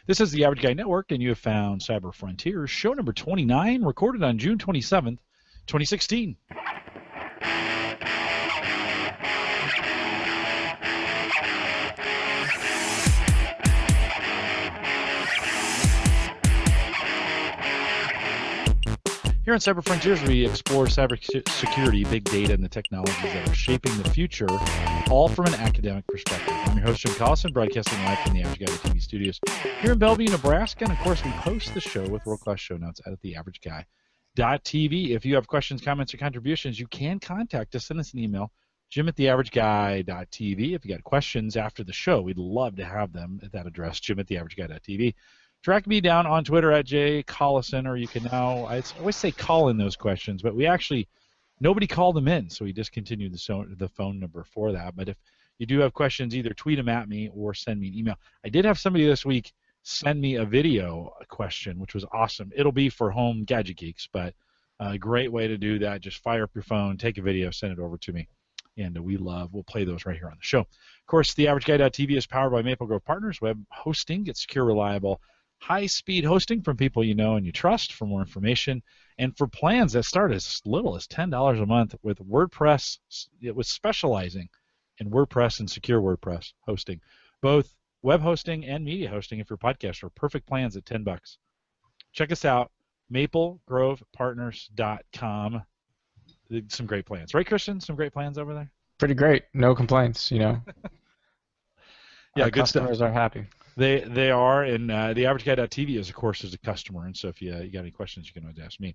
This is the Average Guy Network, and you have found Cyber Frontiers, show number 29, recorded on June 27th, 2016. Here on Cyber Frontiers, we explore cybersecurity, big data, and the technologies that are shaping the future, all from an academic perspective. I'm your host, Jim Collison, broadcasting live from the Average Guy TV studios here in Bellevue, Nebraska. And, of course, we post the show with world-class show notes at theaverageguy.tv. If you have questions, comments, or contributions, you can contact us. Send us an email, jim@theaverageguy.tv. If you got questions after the show, we'd love to have them at that address, jim@theaverageguy.tv. Track me down on Twitter at @jcollison, or you can now, I always say call in those questions, but nobody called them in, so we discontinued the phone number for that. But if you do have questions, either tweet them at me or send me an email. I did have somebody this week send me a video question, which was awesome. It'll be for Home Gadget Geeks, but a great way to do that. Just fire up your phone, take a video, send it over to me. And we'll play those right here on the show. Of course, theaverageguy.tv is powered by Maple Grove Partners. Web hosting, get secure, reliable, high-speed hosting from people you know and you trust. For more information and for plans that start as little as $10 a month with WordPress, it was specializing in WordPress and secure WordPress hosting, both web hosting and media hosting. If you're a podcaster, perfect plans at $10. Check us out, maplegrovepartners.com. Some great plans, right, Christian? Some great plans over there. Pretty great, no complaints. Yeah, our good customers stuff. are happy. They are, and theaverageguy.tv is, of course, is a customer, and so if you got any questions, you can always ask me.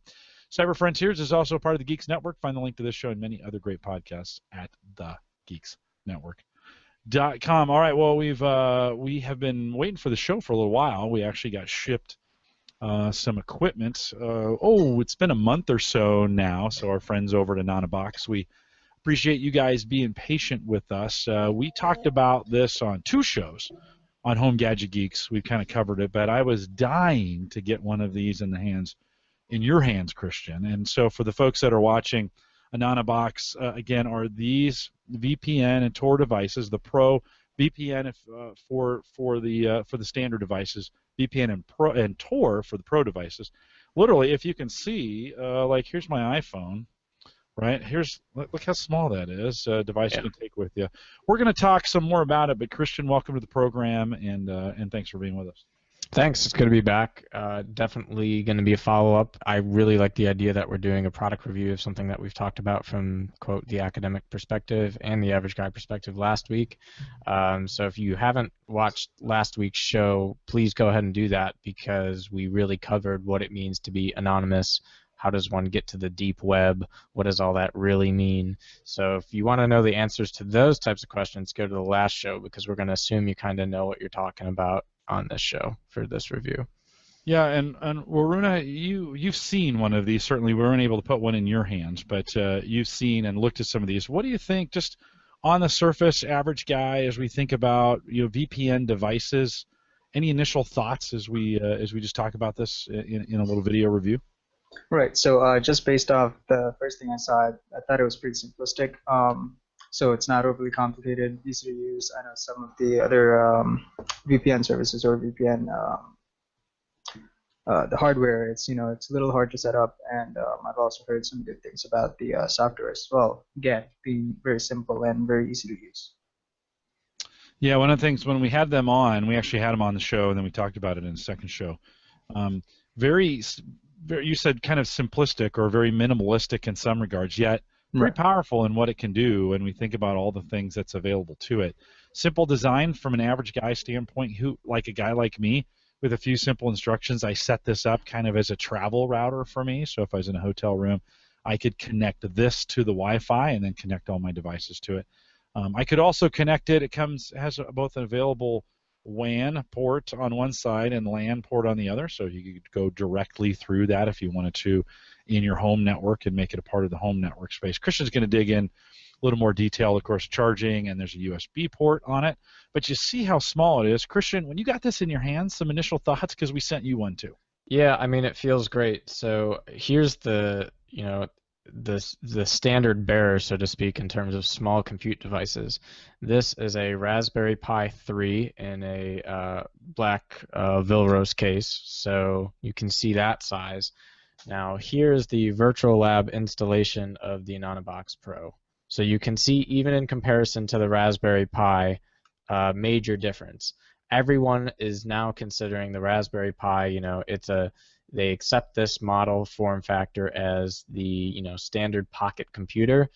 Cyber Frontiers is also part of the Geeks Network. Find the link to this show and many other great podcasts at thegeeksnetwork.com. All right, well, we have been waiting for the show for a little while. We actually got shipped some equipment. It's been a month or so now, so our friends over at Anonabox, we appreciate you guys being patient with us. We talked about this on 2 shows. On Home Gadget Geeks, we've kind of covered it, but I was dying to get one of these in your hands, Christian. And so for the folks that are watching, Anonabox, again, are these VPN and Tor devices, the Pro VPN for the standard devices, VPN and Tor for the Pro devices. Literally, if you can see, like here's my iPhone. Right, look how small that is. Device you can take with you. We're going to talk some more about it, but Christian, welcome to the program, and thanks for being with us. Thanks. It's good to be back. Definitely going to be a follow-up. I really like the idea that we're doing a product review of something that we've talked about from, quote, the academic perspective and the average guy perspective last week. So if you haven't watched last week's show, please go ahead and do that, because we really covered what it means to be anonymous. How does one get to the deep web? What does all that really mean? So if you want to know the answers to those types of questions, go to the last show, because we're going to assume you kind of know what you're talking about on this show for this review. Yeah, and Waruna, you've seen one of these. Certainly we weren't able to put one in your hands, but you've seen and looked at some of these. What do you think, just on the surface, average guy, as we think about VPN devices? Any initial thoughts as we just talk about this in a little video review? Right. So just based off the first thing I saw, I thought it was pretty simplistic. So it's not overly complicated, easy to use. I know some of the other VPN services or VPN, the hardware, it's a little hard to set up, and I've also heard some good things about the software as well. Again, being very simple and very easy to use. Yeah, one of the things when we had them on, we actually had them on the show, and then we talked about it in the second show. You said kind of simplistic or very minimalistic in some regards, yet very powerful in what it can do when we think about all the things that's available to it. Simple design from an average guy standpoint, like a guy like me, with a few simple instructions. I set this up kind of as a travel router for me, so if I was in a hotel room, I could connect this to the Wi-Fi and then connect all my devices to it. I could also connect it. It has both an available WAN port on one side and LAN port on the other, so you could go directly through that if you wanted to in your home network and make it a part of the home network space. Christian's going to dig in a little more detail, of course, charging, and there's a USB port on it, but you see how small it is. Christian, when you got this in your hands, some initial thoughts, because we sent you one too. Yeah, I mean, it feels great. So here's the standard bearer, so to speak, in terms of small compute devices. This is a Raspberry Pi 3 in a black Vilrose case, so you can see that size. Now here's the virtual lab installation of the Anonabox Pro. So you can see, even in comparison to the Raspberry Pi, major difference. Everyone is now considering the Raspberry Pi, they accept this model form factor as the standard pocket computer,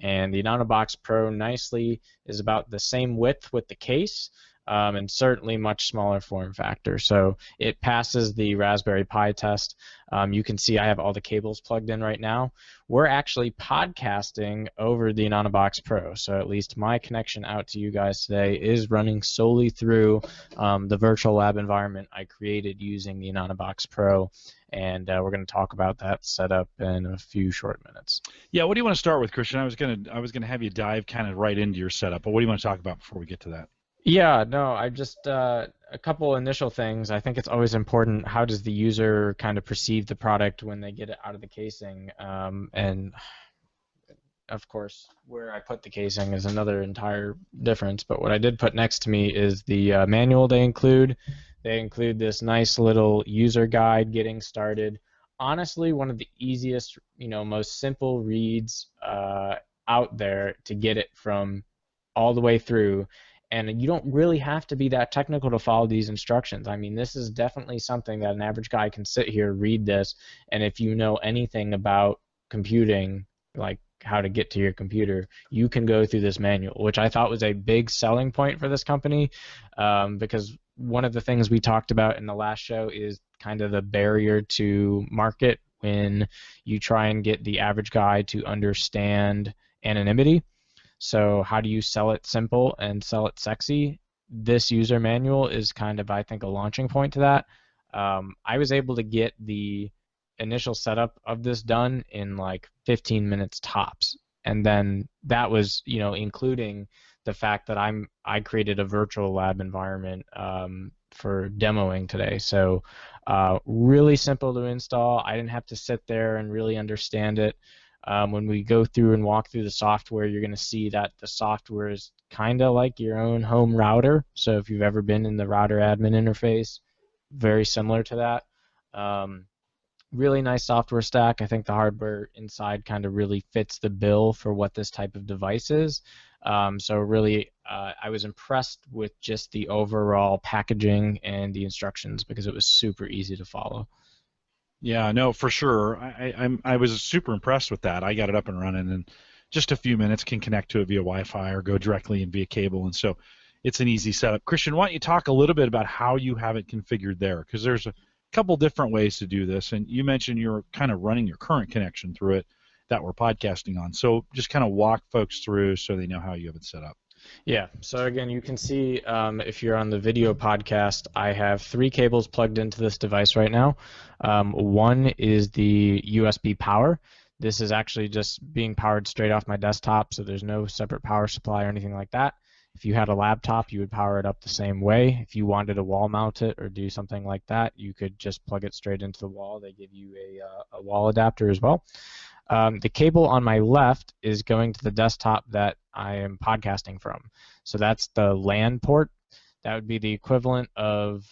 and the Anonabox Pro nicely is about the same width with the case, and certainly much smaller form factor. So it passes the Raspberry Pi test. You can see I have all the cables plugged in right now. We're actually podcasting over the Anonabox Pro, so at least my connection out to you guys today is running solely through the virtual lab environment I created using the Anonabox Pro, and we're going to talk about that setup in a few short minutes. Yeah, what do you want to start with, Christian? I was gonna have you dive kind of right into your setup, but what do you want to talk about before we get to that? Yeah, no, I just a couple initial things. I think it's always important, how does the user kind of perceive the product when they get it out of the casing, and of course where I put the casing is another entire difference. But what I did put next to me is the manual they include. They include this nice little user guide getting started. Honestly, one of the easiest, most simple reads out there to get it from all the way through. And you don't really have to be that technical to follow these instructions. I mean, this is definitely something that an average guy can sit here, read this, and if you know anything about computing, like how to get to your computer, you can go through this manual, which I thought was a big selling point for this company, because one of the things we talked about in the last show is kind of the barrier to market when you try and get the average guy to understand anonymity. So how do you sell it simple and sell it sexy? This user manual is kind of, I think, a launching point to that. I was able to get the initial setup of this done in like 15 minutes tops, and then that was, including the fact that I created a virtual lab environment for demoing today. So really simple to install. I didn't have to sit there and really understand it. When we go through and walk through the software, you're going to see that the software is kind of like your own home router. So if you've ever been in the router admin interface, very similar to that. Really nice software stack. I think the hardware inside kind of really fits the bill for what this type of device is. So really, I was impressed with just the overall packaging and the instructions because it was super easy to follow. Yeah, no, for sure. I was super impressed with that. I got it up and running in just a few minutes, can connect to it via Wi-Fi or go directly in via cable, and so it's an easy setup. Christian, why don't you talk a little bit about how you have it configured there? Because there's a couple different ways to do this, and you mentioned you're kind of running your current connection through it that we're podcasting on. So just kind of walk folks through so they know how you have it set up. Yeah, so again, you can see if you're on the video podcast, I have 3 cables plugged into this device right now. One is the USB power. This is actually just being powered straight off my desktop, so there's no separate power supply or anything like that. If you had a laptop, you would power it up the same way. If you wanted to wall mount it or do something like that, you could just plug it straight into the wall. They give you a wall adapter as well. The cable on my left is going to the desktop that I am podcasting from. So that's the LAN port. That would be the equivalent of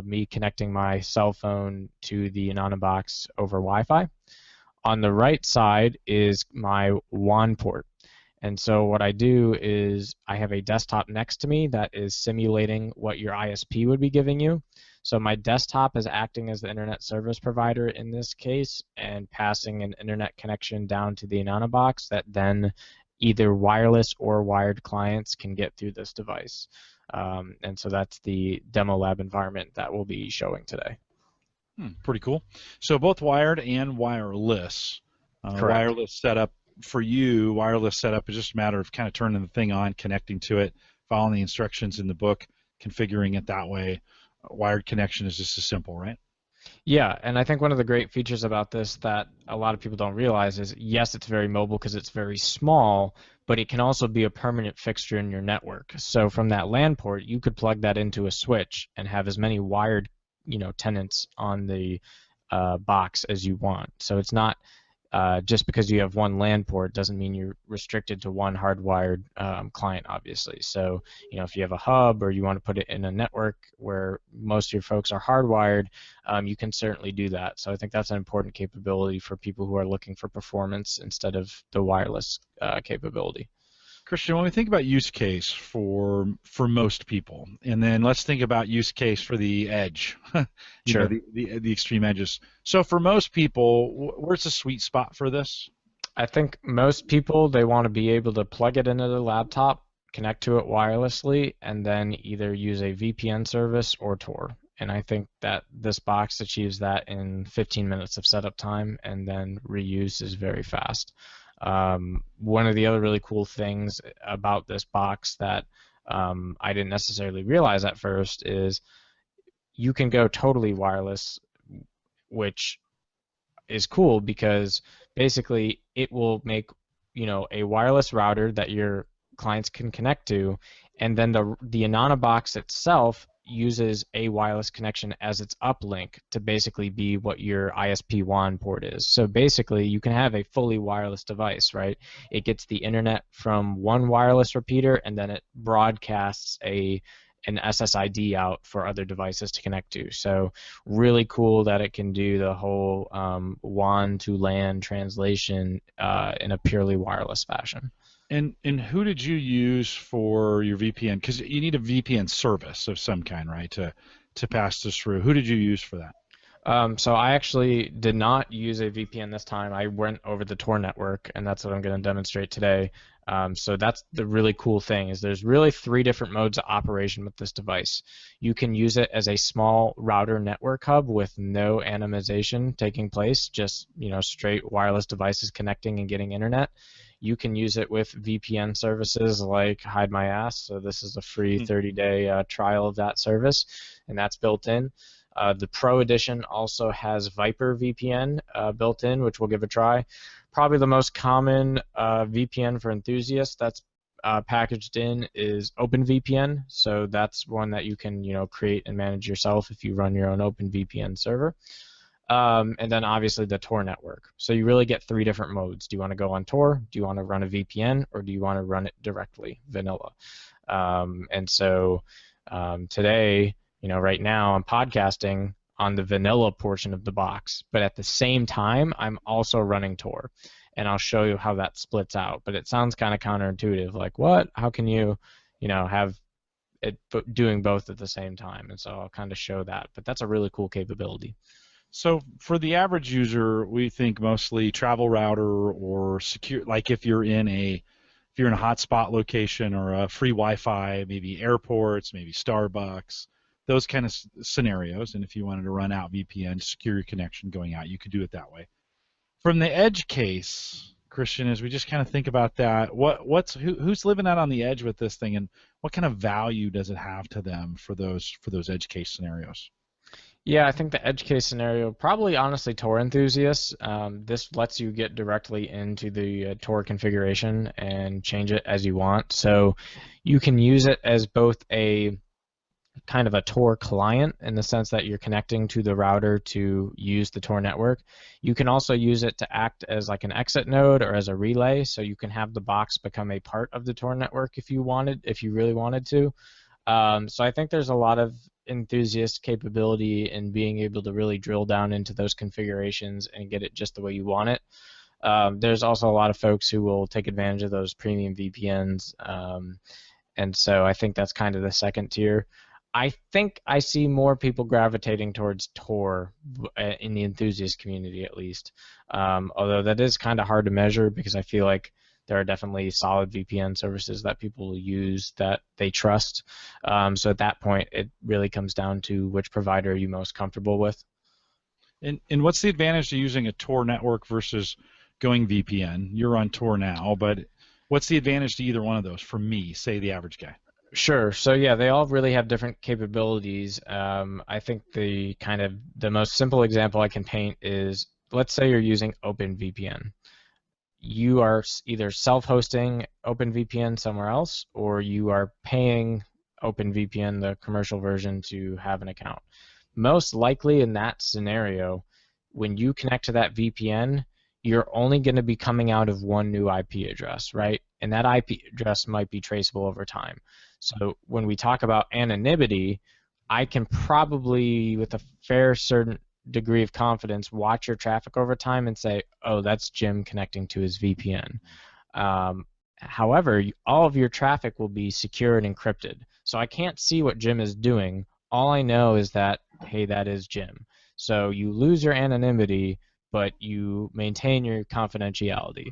me connecting my cell phone to the Anonabox over Wi-Fi. On the right side is my WAN port. And so what I do is I have a desktop next to me that is simulating what your ISP would be giving you. So my desktop is acting as the internet service provider in this case and passing an internet connection down to the Anonabox that then either wireless or wired clients can get through this device. And so that's the demo lab environment that we'll be showing today. Pretty cool. So both wired and wireless. Wireless setup for you, wireless setup is just a matter of kind of turning the thing on, connecting to it, following the instructions in the book, configuring it that way. Wired connection is just as simple, right? Yeah, and I think one of the great features about this that a lot of people don't realize is, yes, it's very mobile because it's very small, but it can also be a permanent fixture in your network. So from that LAN port, you could plug that into a switch and have as many wired, tenants on the box as you want. So it's not just because you have one LAN port doesn't mean you're restricted to one hardwired client, obviously. So, if you have a hub or you want to put it in a network where most of your folks are hardwired, you can certainly do that. So I think that's an important capability for people who are looking for performance instead of the wireless capability. Christian, when we think about use case for most people, and then let's think about use case for the edge, Sure. the extreme edges. So for most people, where's the sweet spot for this? I think most people, they want to be able to plug it into their laptop, connect to it wirelessly, and then either use a VPN service or Tor. And I think that this box achieves that in 15 minutes of setup time, and then reuse is very fast. One of the other really cool things about this box that I didn't necessarily realize at first is you can go totally wireless, which is cool because basically it will make a wireless router that your clients can connect to, and then the Anonabox itself uses a wireless connection as its uplink to basically be what your ISP WAN port is. So basically you can have a fully wireless device, right? It gets the internet from one wireless repeater and then it broadcasts an SSID out for other devices to connect to. So really cool that it can do the whole WAN to LAN translation in a purely wireless fashion. And who did you use for your VPN? Because you need a VPN service of some kind, right, to pass this through. Who did you use for that? So I actually did not use a VPN this time. I went over the Tor network, and that's what I'm going to demonstrate today. So that's the really cool thing is there's really 3 different modes of operation with this device. You can use it as a small router network hub with no anonymization taking place, just straight wireless devices connecting and getting internet. You can use it with VPN services like Hide My Ass. So this is a free 30-day trial of that service, and that's built in. The Pro Edition also has Viper VPN built in, which we'll give a try. Probably the most common VPN for enthusiasts that's packaged in is OpenVPN. So that's one that you can create and manage yourself if you run your own OpenVPN server. And then obviously the Tor network. So you really get 3 different modes. Do you want to go on Tor? Do you want to run a VPN? Or do you want to run it directly, vanilla? And so today, right now I'm podcasting on the vanilla portion of the box, but at the same time, I'm also running Tor. And I'll show you how that splits out. But it sounds kind of counterintuitive, like what? How can you, have it doing both at the same time? And so I'll kind of show that. But that's a really cool capability. So for the average user, we think mostly travel router or secure, like if you're in a hotspot location or a free Wi-Fi, maybe airports, maybe Starbucks, those kind of scenarios. And if you wanted to run out VPN, secure your connection going out, you could do it that way. From the edge case, Christian, as we just kind of think about that, who's living out on the edge with this thing, and what kind of value does it have to them for those edge case scenarios? Yeah, I think the edge case scenario, probably honestly Tor enthusiasts. This lets you get directly into the Tor configuration and change it as you want. So you can use it as both a kind of a Tor client in the sense that you're connecting to the router to use the Tor network. You can also use it to act as like an exit node or as a relay, so you can have the box become a part of the Tor network if you really wanted to. So I think there's a lot of enthusiast capability in being able to really drill down into those configurations and get it just the way you want it. There's also a lot of folks who will take advantage of those premium VPNs, and so I think that's kind of the second tier. I think I see more people gravitating towards Tor in the enthusiast community, at least, although that is kind of hard to measure because I feel like there are definitely solid VPN services that people use that they trust. So at that point, it really comes down to which provider are you most comfortable with. And what's the advantage to using a Tor network versus going VPN? You're on Tor now, but what's the advantage to either one of those for me, say the average guy? Sure. So yeah, they all really have different capabilities. I think the most simple example I can paint is, let's say you're using OpenVPN. You are either self-hosting OpenVPN somewhere else, or you are paying OpenVPN, the commercial version, to have an account. Most likely in that scenario, when you connect to that VPN, you're only going to be coming out of one new IP address, right? And that IP address might be traceable over time. So when we talk about anonymity, I can probably, with a fair certain degree of confidence, watch your traffic over time and say, oh, that's Jim connecting to his VPN. However, all of your traffic will be secure and encrypted. So I can't see what Jim is doing. All I know is that, hey, that is Jim. So you lose your anonymity, but you maintain your confidentiality.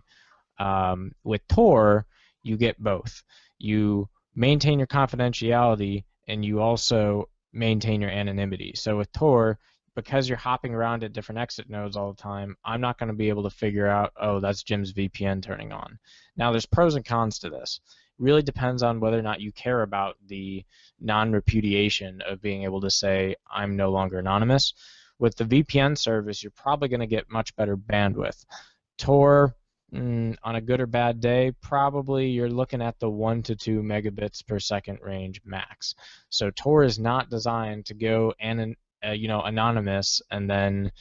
With Tor, you get both. You maintain your confidentiality, and you also maintain your anonymity. So with Tor, because you're hopping around at different exit nodes all the time, I'm not going to be able to figure out, oh, that's Jim's VPN turning on. Now, there's pros and cons to this. It really depends on whether or not you care about the non-repudiation of being able to say, I'm no longer anonymous. With the VPN service, you're probably going to get much better bandwidth. Tor, on a good or bad day, probably you're looking at the 1 to 2 megabits per second range max. So Tor is not designed to go anonymous and then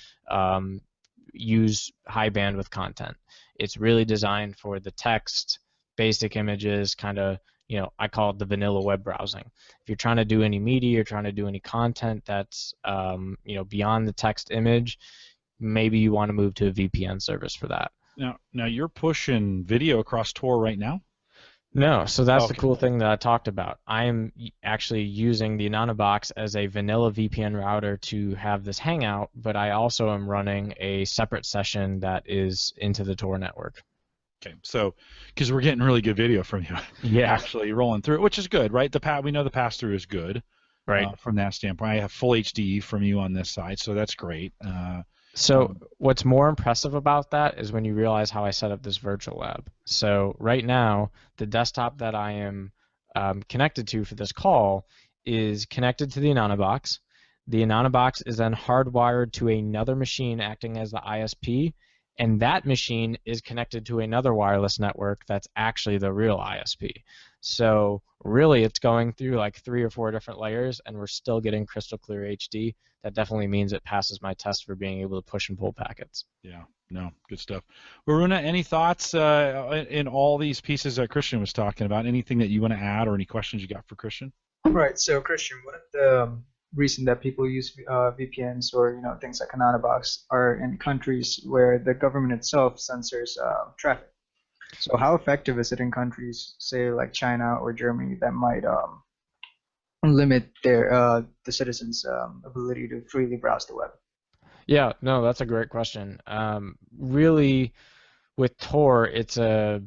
use high bandwidth content. It's really designed for the text, basic images, kind of, I call it the vanilla web browsing. If you're trying to do any media, you're trying to do any content that's beyond the text image, maybe you want to move to a VPN service for that. Now you're pushing video across Tor right now? No, so that's the cool thing that I talked about. I am actually using the Anonabox as a vanilla VPN router to have this hangout, but I also am running a separate session that is into the Tor network. Okay, so because we're getting really good video from you, yeah, actually rolling through, which is good, right? We know the pass-through is good, right? From that standpoint, I have full HD from you on this side, so that's great. So what's more impressive about that is when you realize how I set up this virtual lab. So right now, the desktop that I am connected to for this call is connected to the Anonabox. The Anonabox is then hardwired to another machine acting as the ISP, and that machine is connected to another wireless network that's actually the real ISP. So really, it's going through like 3 or 4 different layers, and we're still getting crystal clear HD. That definitely means it passes my test for being able to push and pull packets. Yeah, no, good stuff. Varuna, any thoughts in all these pieces that Christian was talking about? Anything that you want to add or any questions you got for Christian? Right, so Christian, one of the reason that people use VPNs or things like Anonabox are in countries where the government itself censors traffic. So how effective is it in countries, say like China or Germany, that might limit their the citizens' ability to freely browse the web? Yeah, no, that's a great question. Really, with Tor, it's a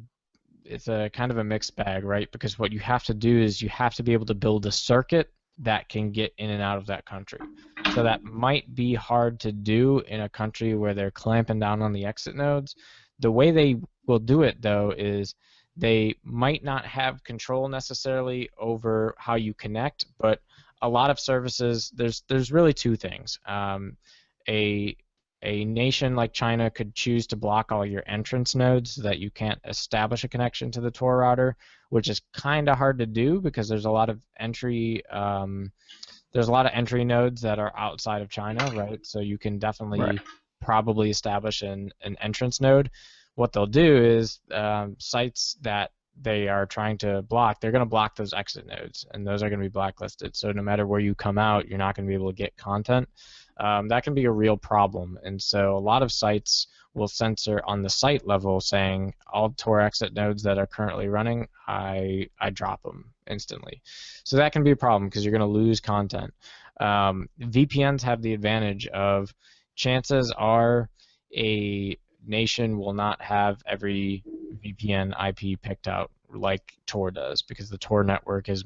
kind of a mixed bag, right? Because what you have to do is you have to be able to build a circuit that can get in and out of that country. So that might be hard to do in a country where they're clamping down on the exit nodes. The way they will do it, though, is they might not have control necessarily over how you connect, but a lot of services, there's really 2 things. A nation like China could choose to block all your entrance nodes so that you can't establish a connection to the Tor router, which is kind of hard to do because there's a lot of entry nodes that are outside of China, right? So you can definitely probably establish an entrance node. What they'll do is sites that they are trying to block, they're going to block those exit nodes, and those are going to be blacklisted. So no matter where you come out, you're not going to be able to get content. That can be a real problem, and so a lot of sites will censor on the site level, saying all Tor exit nodes that are currently running, I drop them instantly. So that can be a problem because you're going to lose content. VPNs have the advantage of chances are a nation will not have every VPN IP picked out like Tor does, because the Tor network is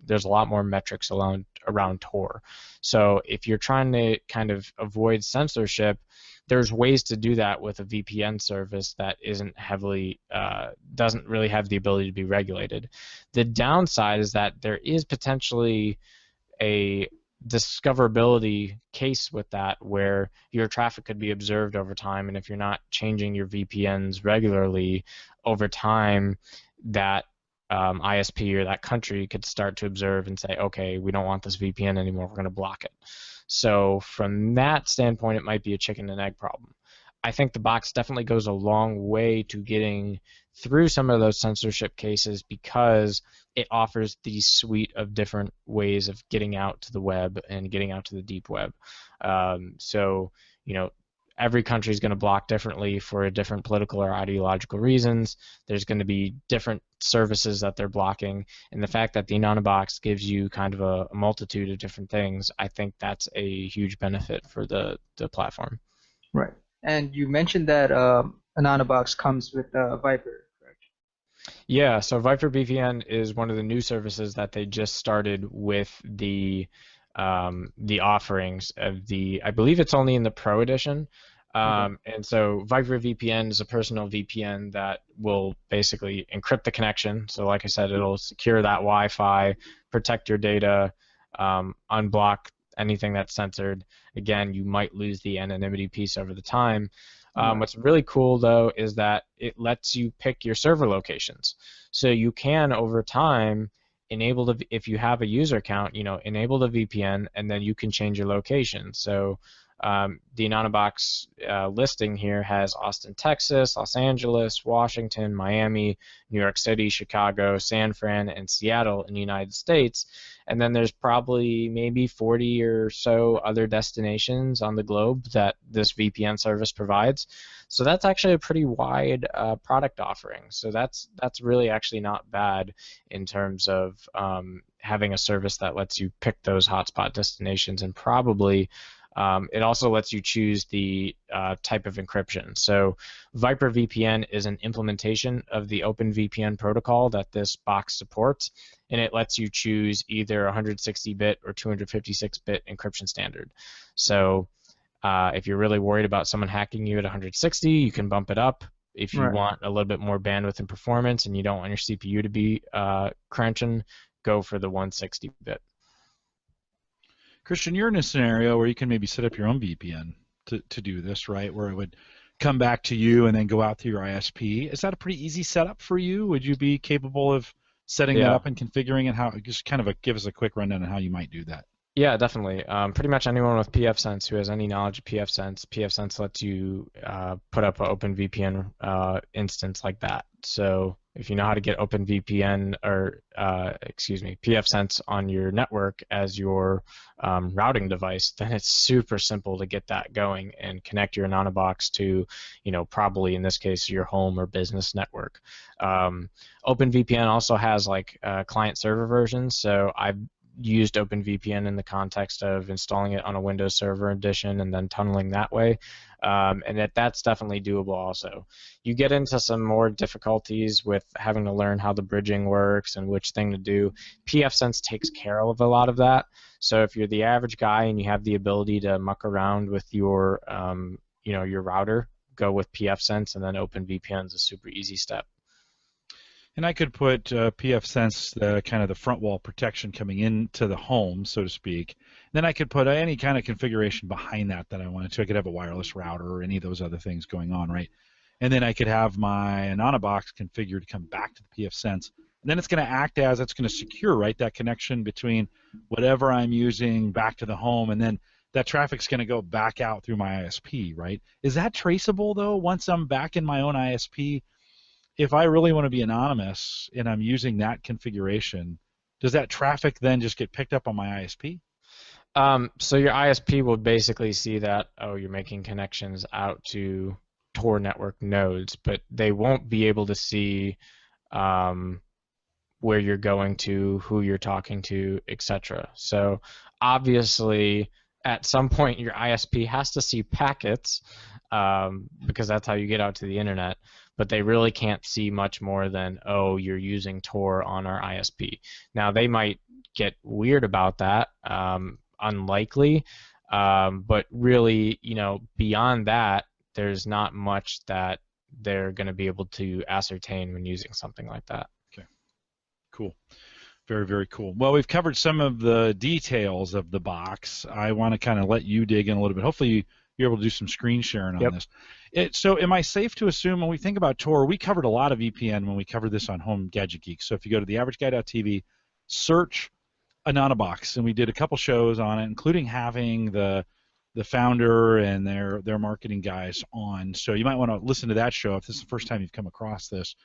there's a lot more metrics around Tor. So if you're trying to kind of avoid censorship, there's ways to do that with a VPN service that isn't heavily, doesn't really have the ability to be regulated. The downside is that there is potentially a discoverability case with that where your traffic could be observed over time, and if you're not changing your VPNs regularly over time, that ISP or that country could start to observe and say, okay, we don't want this VPN anymore, we're going to block it. So from that standpoint, it might be a chicken and egg problem. I think the box definitely goes a long way to getting through some of those censorship cases because it offers the suite of different ways of getting out to the web and getting out to the deep web. So, you know, every country is going to block differently for different political or ideological reasons. There's going to be different services that they're blocking, and the fact that the Anonabox gives you kind of a multitude of different things, I think that's a huge benefit for the platform. Right. And you mentioned that Anonabox comes with Viper, correct? Yeah, so Viper VPN is one of the new services that they just started with the offerings of the. I believe it's only in the Pro edition. Okay. And so Viper VPN is a personal VPN that will basically encrypt the connection. So like I said, it'll secure that Wi-Fi, protect your data, unblock anything that's censored. Again, you might lose the anonymity piece over the time. Right. What's really cool though is that it lets you pick your server locations. So you can over time enable the, if you have a user account, you know, enable the VPN and then you can change your location. So the Anonabox listing here has Austin, Texas, Los Angeles, Washington, Miami, New York City, Chicago, San Fran, and Seattle in the United States. And then there's probably maybe 40 or so other destinations on the globe that this VPN service provides. So that's actually a pretty wide product offering. So that's really actually not bad in terms of having a service that lets you pick those hotspot destinations, and probably it also lets you choose the type of encryption. So Viper VPN is an implementation of the OpenVPN protocol that this box supports, and it lets you choose either 160-bit or 256-bit encryption standard. So if you're really worried about someone hacking you at 160, you can bump it up. If you Right. want a little bit more bandwidth and performance and you don't want your CPU to be crunching, go for the 160-bit. Christian, you're in a scenario where you can maybe set up your own VPN to do this, right? Where it would come back to you and then go out through your ISP. Is that a pretty easy setup for you? Would you be capable of setting that up and configuring it? How, just kind of give us a quick rundown on how you might do that. Yeah, definitely. Pretty much anyone with pfSense who has any knowledge of pfSense lets you put up an OpenVPN instance like that. So if you know how to get OpenVPN or pfSense on your network as your routing device, then it's super simple to get that going and connect your Anonabox to, you know, probably in this case your home or business network. OpenVPN also has like client-server versions, so I've used OpenVPN in the context of installing it on a Windows Server edition and then tunneling that way, and that's definitely doable also. You get into some more difficulties with having to learn how the bridging works and which thing to do. pfSense takes care of a lot of that, so if you're the average guy and you have the ability to muck around with your your router, go with pfSense, and then OpenVPN is a super easy step. And I could put pfSense, kind of the front wall protection coming into the home, so to speak. Then I could put any kind of configuration behind that I wanted to. I could have a wireless router or any of those other things going on, right? And then I could have my Anonabox configured to come back to the pfSense. And then it's going to act as, it's going to secure, right, that connection between whatever I'm using back to the home, and then that traffic's going to go back out through my ISP, right? Is that traceable, though, once I'm back in my own ISP? If I really want to be anonymous and I'm using that configuration, does that traffic then just get picked up on my ISP? So your ISP will basically see that, oh, you're making connections out to Tor network nodes, but they won't be able to see where you're going to, who you're talking to, etc. So obviously, at some point, your ISP has to see packets because that's how you get out to the internet. But they really can't see much more than, oh, you're using Tor on our ISP. Now, they might get weird about that, unlikely, but really, you know, beyond that, there's not much that they're going to be able to ascertain when using something like that. Okay, cool. Very, very cool. Well, we've covered some of the details of the box. I want to kind of let you dig in a little bit. Hopefully, you're able to do some screen sharing on this. So am I safe to assume when we think about Tor, we covered a lot of VPN when we covered this on Home Gadget Geek. So if you go to theaverageguy.tv, search Anonabox, and we did a couple shows on it, including having the the founder and their marketing guys on. So you might want to listen to that show if this is the first time you've come across this.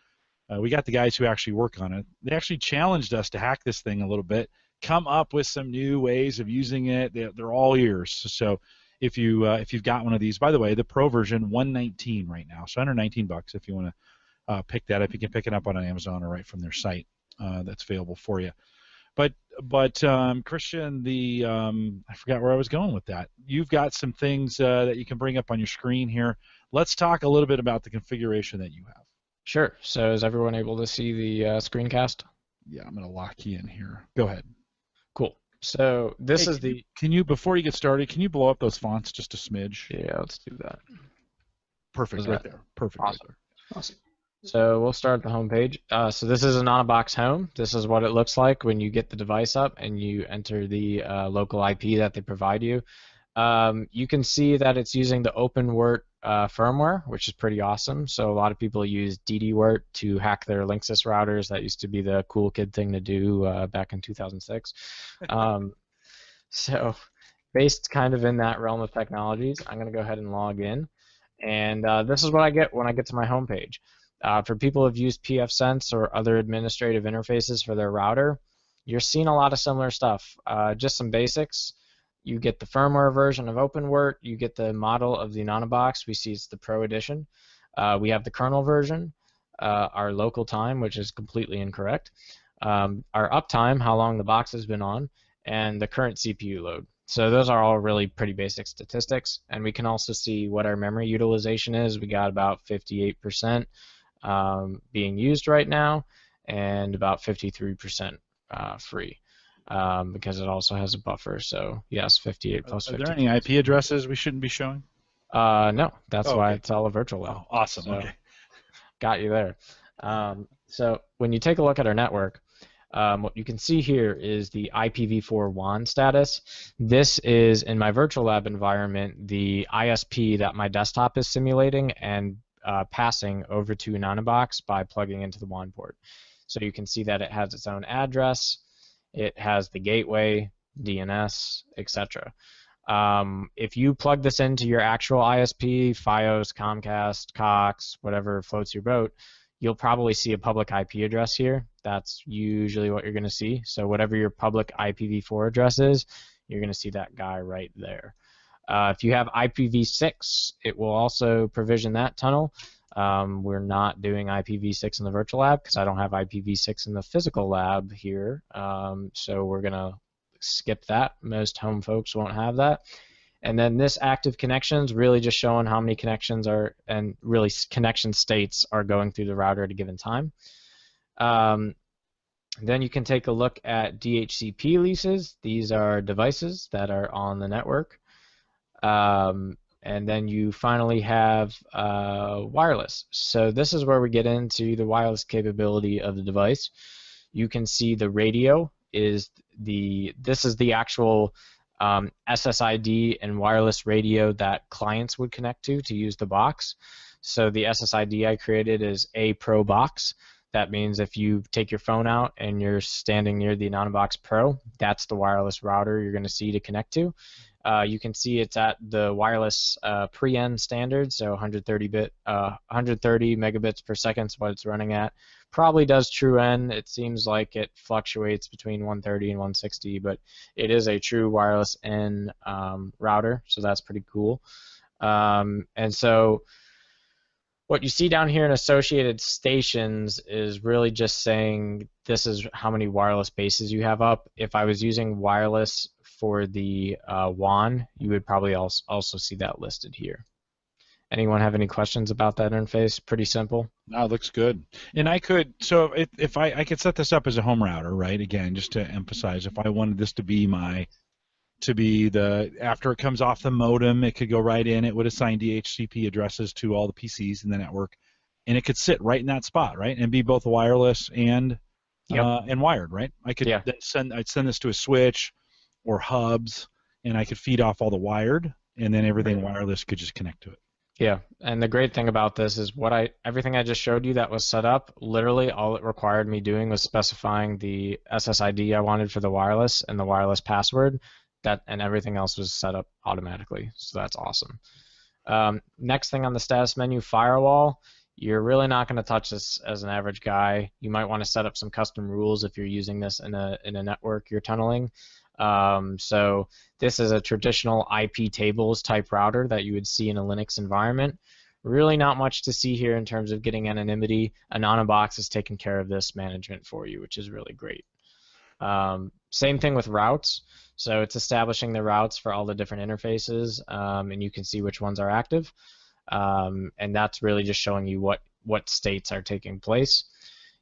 We got the guys who actually work on it. They actually challenged us to hack this thing a little bit, come up with some new ways of using it. They're all ears. So if you've got one of these, by the way, the Pro version, $119 right now, so under $19 if you want to pick that up. You can pick it up on Amazon or right from their site. That's available for you. But Christian, I forgot where I was going with that. You've got some things that you can bring up on your screen here. Let's talk a little bit about the configuration that you have. Sure. So is everyone able to see the screencast? Yeah, I'm going to lock you in here. Go ahead. Cool. So this is the... Can you, before you get started, can you blow up those fonts just a smidge? Yeah, let's do that. Perfect, right there. Perfect. Awesome. Right there. Awesome. So we'll start at the home page. So this is Anonabox Home. This is what it looks like when you get the device up and you enter the local IP that they provide you. You can see that it's using the OpenWrt firmware, which is pretty awesome. So a lot of people use DDWrt to hack their Linksys routers. That used to be the cool kid thing to do back in 2006. So based kind of in that realm of technologies, I'm going to go ahead and log in. And this is what I get when I get to my home page. For people who have used pfSense or other administrative interfaces for their router, you're seeing a lot of similar stuff. Just some basics. You get the firmware version of OpenWrt. You get the model of the Anonabox. We see it's the Pro Edition. We have the kernel version, our local time, which is completely incorrect, our uptime, how long the box has been on, and the current CPU load. So those are all really pretty basic statistics. And we can also see what our memory utilization is. We got about 58% being used right now, and about 53% free. Because it also has a buffer, so yes, 58 plus 50. Are there any IP addresses we shouldn't be showing? No, that's why it's all a virtual lab. Oh, awesome. So, okay. Got you there. So when you take a look at our network, what you can see here is the IPv4 WAN status. This is, in my virtual lab environment, the ISP that my desktop is simulating and passing over to Anonabox by plugging into the WAN port. So you can see that it has its own address. It has the gateway, DNS, etc. If you plug this into your actual ISP, Fios, Comcast, Cox, whatever floats your boat, you'll probably see a public IP address here. That's usually what you're going to see. So whatever your public IPv4 address is, you're going to see that guy right there. If you have IPv6, it will also provision that tunnel. We're not doing IPv6 in the virtual lab because I don't have IPv6 in the physical lab here, so we're going to skip that. Most home folks won't have that. And then this active connections, really just showing how many connections are, and really connection states are going through the router at a given time. Then you can take a look at DHCP leases. These are devices that are on the network. And then you finally have wireless. So this is where we get into the wireless capability of the device. You can see the radio is this is the actual SSID and wireless radio that clients would connect to use the box. So the SSID I created is a Pro box. That means if you take your phone out and you're standing near the Anonabox Pro, that's the wireless router you're going to see to connect to. You can see it's at the wireless pre-N standard, so 130 megabits per second is what it's running at. Probably does true N. It seems like it fluctuates between 130 and 160, but it is a true wireless N router, so that's pretty cool. And so what you see down here in associated stations is really just saying this is how many wireless bases you have up. If I was using wireless for the WAN, you would probably also see that listed here. Anyone have any questions about that interface? Pretty simple. No, it looks good. And I could, so if I could set this up as a home router, right? Again, just to emphasize, if I wanted this to be after it comes off the modem, it could go right in. It would assign DHCP addresses to all the PCs in the network, and it could sit right in that spot, right, and be both wireless and wired, right? I could I'd send this to a switch or hubs, and I could feed off all the wired, and then everything wireless could just connect to it. Yeah, and the great thing about this is everything I just showed you that was set up, literally all it required me doing was specifying the SSID I wanted for the wireless and the wireless password. and everything else was set up automatically. So that's awesome. Next thing on the status menu, Firewall. You're really not going to touch this as an average guy. You might want to set up some custom rules if you're using this in a network you're tunneling. So this is a traditional IP tables type router that you would see in a Linux environment. Really not much to see here in terms of getting anonymity. Anonabox is taking care of this management for you, which is really great. Same thing with routes. So it's establishing the routes for all the different interfaces, and you can see which ones are active. And that's really just showing you what states are taking place.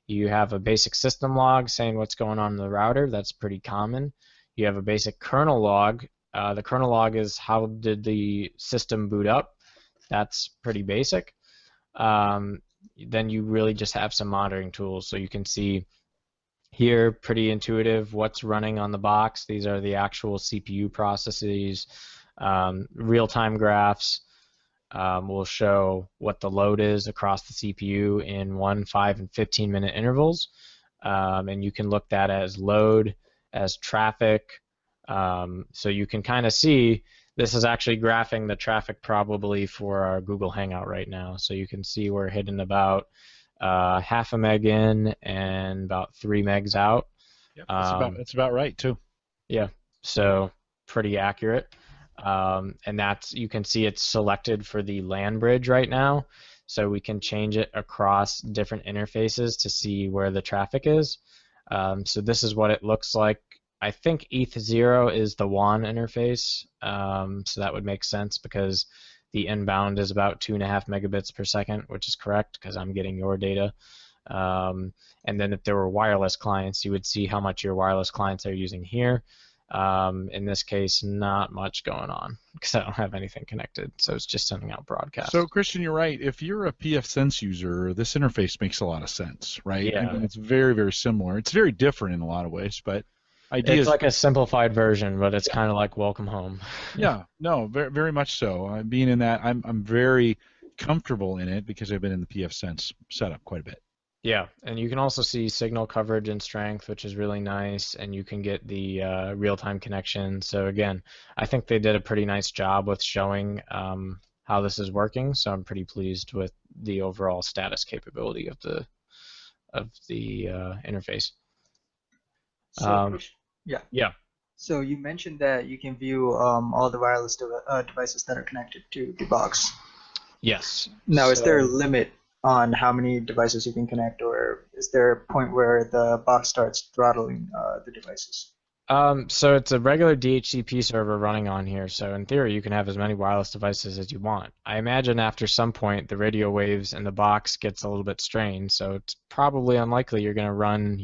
You have a basic system log saying what's going on in the router. That's pretty common. You have a basic kernel log. The kernel log is how did the system boot up. That's pretty basic. Then you really just have some monitoring tools. So you can see here, pretty intuitive, what's running on the box. These are the actual CPU processes. Real-time graphs will show what the load is across the CPU in 1, 5, and 15-minute intervals. And you can look that as load, as traffic. So you can kind of see this is actually graphing the traffic probably for our Google Hangout right now. So you can see we're hitting about half a meg in and about 3 megs out. Yep, that's about right too. Yeah, so pretty accurate. And that's, you can see it's selected for the LAN bridge right now. So we can change it across different interfaces to see where the traffic is. So this is what it looks like. I think ETH0 is the WAN interface, so that would make sense because the inbound is about 2.5 megabits per second, which is correct because I'm getting your data. And then if there were wireless clients, you would see how much your wireless clients are using here. In this case, not much going on because I don't have anything connected, so it's just sending out broadcasts. So, Christian, you're right. If you're a pfSense user, this interface makes a lot of sense, right? Yeah. I mean, it's very, very similar. It's very different in a lot of ways, but it's like a simplified version, but it's kind of like welcome home. Yeah, no, very, very much so. Being in that, I'm very comfortable in it because I've been in the pfSense setup quite a bit. Yeah, and you can also see signal coverage and strength, which is really nice, and you can get the real-time connection. So again, I think they did a pretty nice job with showing how this is working. So I'm pretty pleased with the overall status capability of the interface. So, Yeah. So you mentioned that you can view all the wireless devices that are connected to the box. Yes. Now, is there a limit on how many devices you can connect, or is there a point where the box starts throttling the devices? So it's a regular DHCP server running on here, so in theory you can have as many wireless devices as you want. I imagine after some point the radio waves in the box gets a little bit strained, so it's probably unlikely you're going to run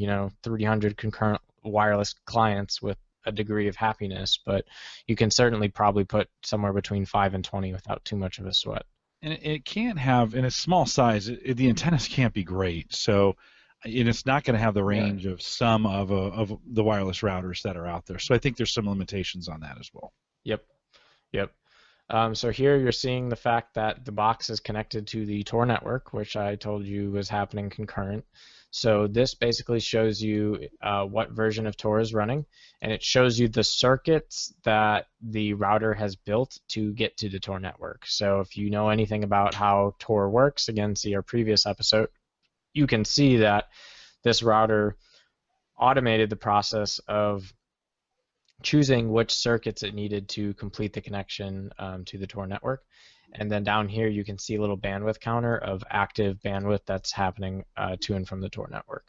300 concurrent wireless clients with a degree of happiness, but you can certainly probably put somewhere between 5 and 20 without too much of a sweat. And it can't have, in a small size, the antennas can't be great, so it's not going to have the range of some of the wireless routers that are out there. So I think there's some limitations on that as well. Yep. So here you're seeing the fact that the box is connected to the Tor network, which I told you was happening concurrent. So this basically shows you what version of Tor is running, and it shows you the circuits that the router has built to get to the Tor network. So if you know anything about how Tor works, again, see our previous episode, you can see that this router automated the process of choosing which circuits it needed to complete the connection to the Tor network. And then down here you can see a little bandwidth counter of active bandwidth that's happening to and from the Tor network.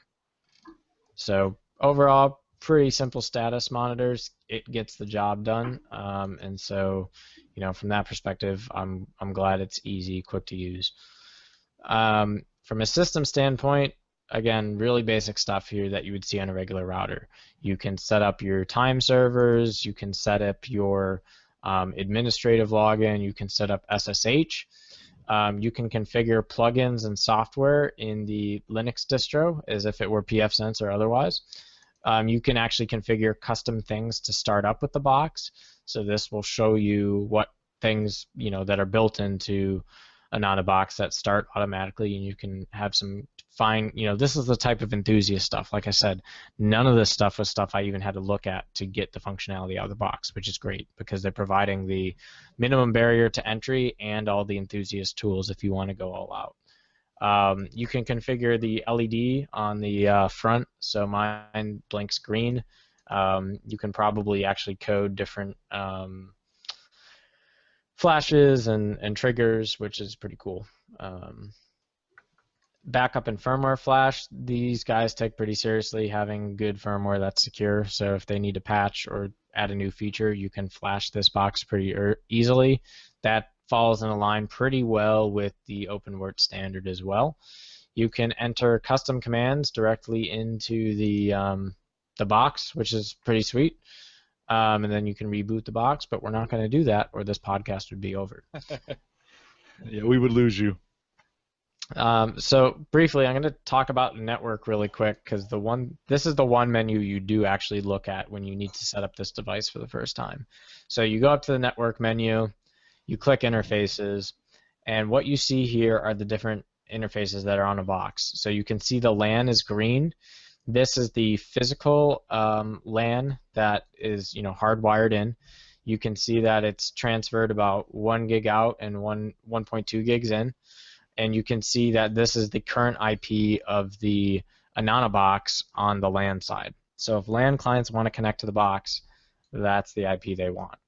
So overall, pretty simple status monitors. It gets the job done, and so from that perspective, I'm glad it's easy, quick to use. From a system standpoint, again, really basic stuff here that you would see on a regular router. You can set up your time servers. You can set up your administrative login. You can set up SSH. You can configure plugins and software in the Linux distro as if it were pfSense or otherwise. You can actually configure custom things to start up with the box. So this will show you what things that are built into Anonabox that start automatically, and you can have some fine, this is the type of enthusiast stuff. Like I said, none of this stuff was stuff I even had to look at to get the functionality out of the box, which is great because they're providing the minimum barrier to entry and all the enthusiast tools if you want to go all out. You can configure the LED on the front, so mine blinks green. You can probably actually code different flashes and triggers, which is pretty cool. Backup and firmware flash, these guys take pretty seriously having good firmware that's secure, so if they need to patch or add a new feature, you can flash this box pretty easily. That falls in line pretty well with the OpenWrt standard as well. You can enter custom commands directly into the box, which is pretty sweet. And then you can reboot the box, but we're not going to do that, or this podcast would be over. Yeah, we would lose you. So briefly, I'm going to talk about network really quick because this is the one menu you do actually look at when you need to set up this device for the first time. So you go up to the network menu, you click interfaces, and what you see here are the different interfaces that are on a box. So you can see the LAN is green. This is the physical LAN that is hardwired in. You can see that it's transferred about 1 gig out and 1.2 gigs in. And you can see that this is the current IP of the Anonabox on the LAN side. So if LAN clients want to connect to the box, that's the IP they want.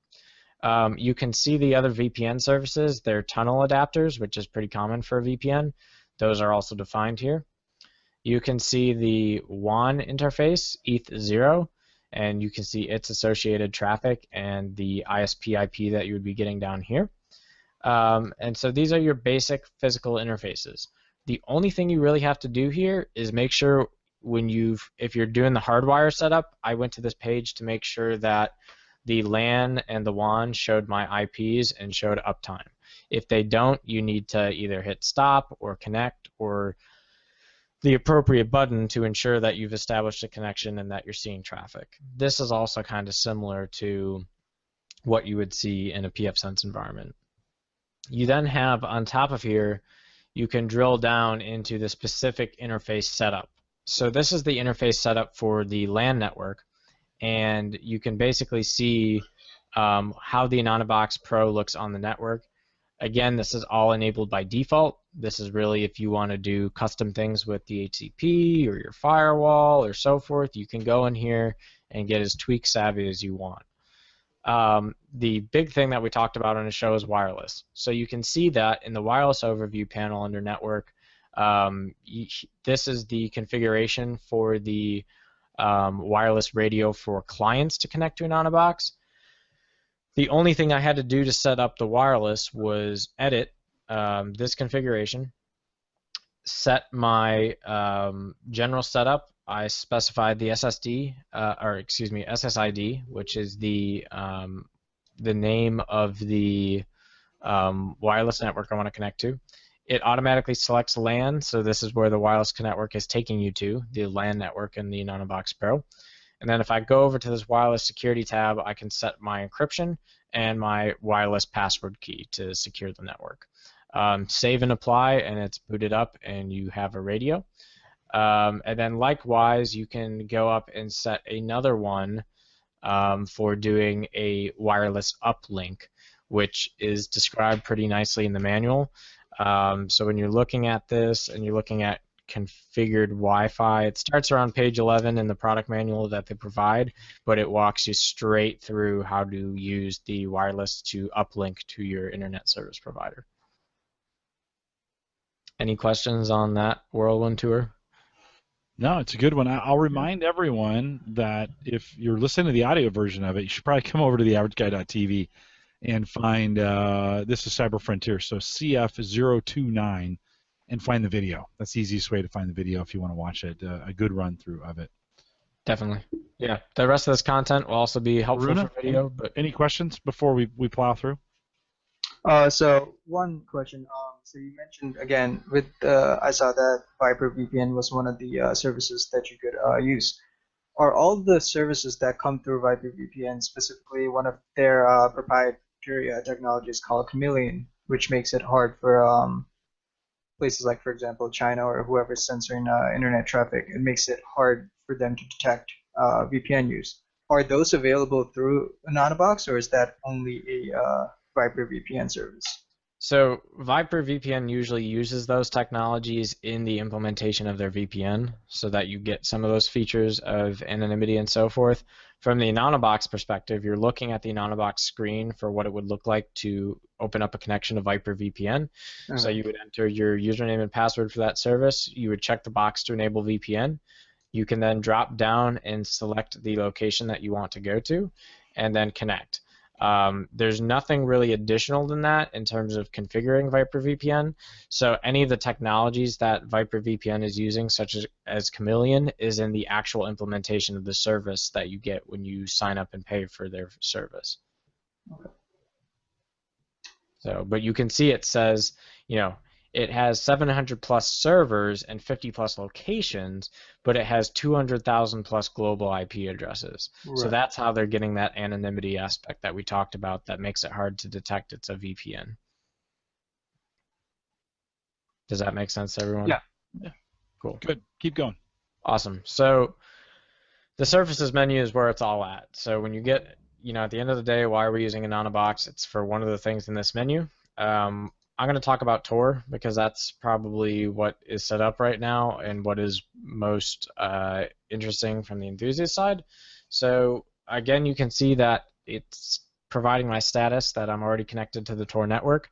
You can see the other VPN services. They're tunnel adapters, which is pretty common for a VPN. Those are also defined here. You can see the WAN interface, ETH0, and you can see its associated traffic and the ISP IP that you would be getting down here. And so these are your basic physical interfaces. The only thing you really have to do here is make sure if you're doing the hardwire setup, I went to this page to make sure that the LAN and the WAN showed my IPs and showed uptime. If they don't, you need to either hit stop or connect or the appropriate button to ensure that you've established a connection and that you're seeing traffic. This is also kind of similar to what you would see in a pfSense environment. You then have on top of here, you can drill down into the specific interface setup. So this is the interface setup for the LAN network, and you can basically see how the Anonabox Pro looks on the network. Again, this is all enabled by default. This is really if you want to do custom things with Dhcp or your firewall or so forth, you can go in here and get as tweak savvy as you want. The big thing that we talked about on the show is wireless. So you can see that in the wireless overview panel under network, this is the configuration for the wireless radio for clients to connect to an Anonabox. The only thing I had to do to set up the wireless was edit this configuration, set my general setup. I specified the SSID, which is the name of the wireless network I want to connect to. It automatically selects LAN, so this is where the wireless network is taking you to, the LAN network in the Anonabox Pro. And then if I go over to this wireless security tab, I can set my encryption and my wireless password key to secure the network. Save and apply, and it's booted up, and you have a radio. And then likewise, you can go up and set another one for doing a wireless uplink, which is described pretty nicely in the manual. So when you're looking at this and you're looking at configured Wi-Fi, it starts around page 11 in the product manual that they provide, but it walks you straight through how to use the wireless to uplink to your internet service provider. Any questions on that whirlwind tour? No, it's a good one. I'll remind everyone that if you're listening to the audio version of it, you should probably come over to theaverageguy.tv and find, this is Cyber Frontier, so CF029, and find the video. That's the easiest way to find the video if you want to watch it, a good run-through of it. Definitely. Yeah, the rest of this content will also be helpful Aruna, for video. But any questions before we plow through? So one question. So you mentioned again with I saw that Viper VPN was one of the services that you could use. Are all the services that come through Viper VPN specifically one of their proprietary technologies called Chameleon? which makes it hard for places like, for example, China or whoever's censoring internet traffic. It makes it hard for them to detect VPN use. Are those available through Anonabox, or is that only a Viper VPN service? So Viper VPN usually uses those technologies in the implementation of their VPN so that you get some of those features of anonymity and so forth. From the Anonabox perspective, you're looking at the Anonabox screen for what it would look like to open up a connection to Viper VPN. So you would enter your username and password for that service. You would check the box to enable VPN. You can then drop down and select the location that you want to go to and then connect. There's nothing really additional than that in terms of configuring Viper VPN. So any of the technologies that Viper VPN is using, such as Chameleon, is in the actual implementation of the service that you get when you sign up and pay for their service. So, but you can see it says, you know, it has 700 plus servers and 50 plus locations, but it has 200,000 plus global IP addresses. Right. So that's how they're getting that anonymity aspect that we talked about that makes it hard to detect it's a VPN. Does that make sense to everyone? Yeah. Cool. Good. Keep going. Awesome. So the services menu is where it's all at. So when you get, you know, at the end of the day, why are we using Anonabox? It's for one of the things in this menu. I'm going to talk about Tor because that's probably what is set up right now and what is most interesting from the Enthusiast side. So again, you can see that it's providing my status that I'm already connected to the Tor network.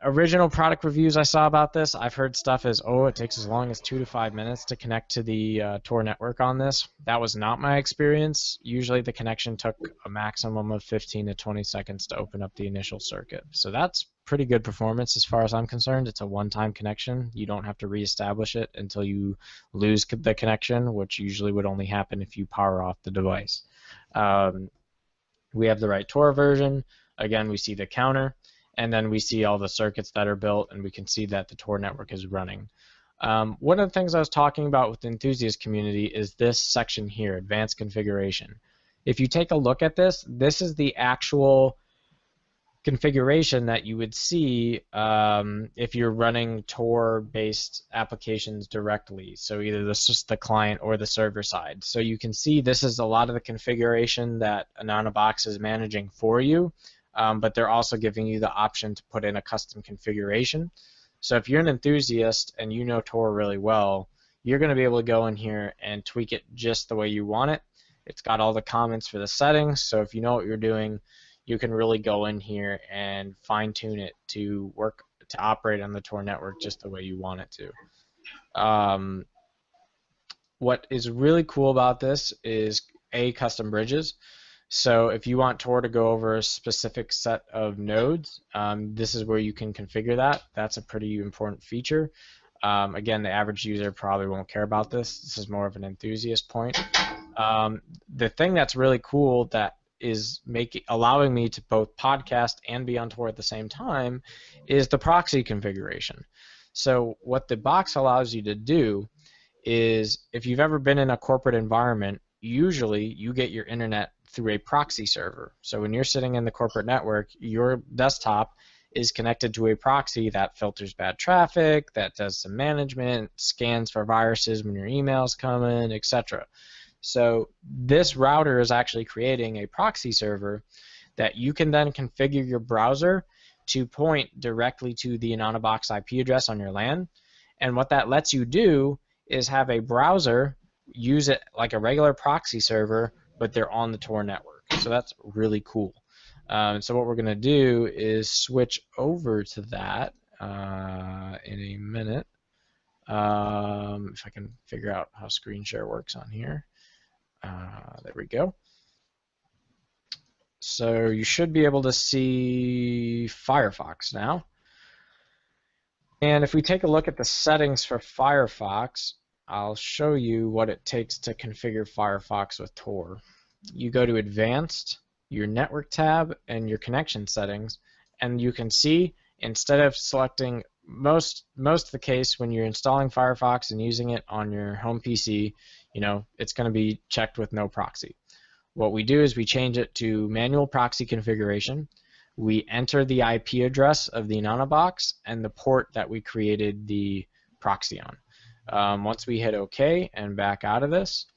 Original product reviews I saw about this, I've heard stuff as, oh, it takes as long as 2 to 5 minutes to connect to the Tor network on this. That was not my experience. Usually the connection took a maximum of 15 to 20 seconds to open up the initial circuit. So that's pretty good performance as far as I'm concerned. It's a one-time connection. You don't have to reestablish it until you lose the connection, which usually would only happen if you power off the device. We have the right Tor version. Again, we see the counter. And then we see all the circuits that are built, and we can see that the Tor network is running. One of the things I was talking about with the Enthusiast community is this section here, Advanced Configuration. If you take a look at this, this is the actual configuration that you would see if you're running Tor-based applications directly. So either this is the client or the server side. So you can see this is a lot of the configuration that Anonabox is managing for you. But they're also giving you the option to put in a custom configuration. So if you're an enthusiast and you know Tor really well, you're going to be able to go in here and tweak it just the way you want it. It's got all the comments for the settings, so if you know what you're doing, you can really go in here and fine-tune it to work, to operate on the Tor network just the way you want it to. What is really cool about this is custom bridges. So if you want Tor to go over a specific set of nodes, this is where you can configure that. That's a pretty important feature. Again, the average user probably won't care about this. This is more of an enthusiast point. The thing that's really cool that is allowing me to both podcast and be on Tor at the same time is the proxy configuration. So what the box allows you to do is, if you've ever been in a corporate environment, usually you get your internet through a proxy server. So when you're sitting in the corporate network, your desktop is connected to a proxy that filters bad traffic, that does some management, scans for viruses when your emails come in, etc. So this router is actually creating a proxy server that you can then configure your browser to point directly to the Anonabox IP address on your LAN. And what that lets you do is have a browser use it like a regular proxy server, but they're on the Tor network. So that's really cool. So what we're going to do is switch over to that in a minute. If I can figure out how screen share works on here. There we go. So you should be able to see Firefox now. And if we take a look at the settings for Firefox, I'll show you what it takes to configure Firefox with Tor. You go to Advanced, your Network tab, and your connection settings, and you can see instead of selecting most of the case when you're installing Firefox and using it on your home PC, you know, it's going to be checked with no proxy. What we do is we change it to manual proxy configuration. we enter the IP address of the Anonabox and the port that we created the proxy on. Once we hit OK and back out of this,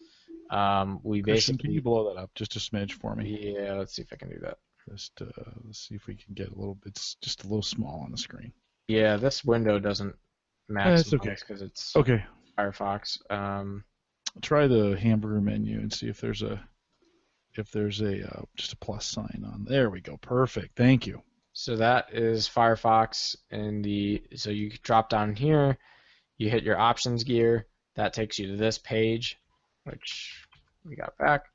we Christian, basically... can you blow that up just a smidge for me? Yeah, let's see if I can do that. Just let's see if we can get a little. It's just a little small on the screen. Yeah, this window doesn't It's okay. maximize because it's Okay. Firefox. Try the hamburger menu and see if there's a just a plus sign on. There we go. Perfect. Thank you. So that is Firefox, so you drop down here, you hit your options gear, that takes you to this page, which we got back,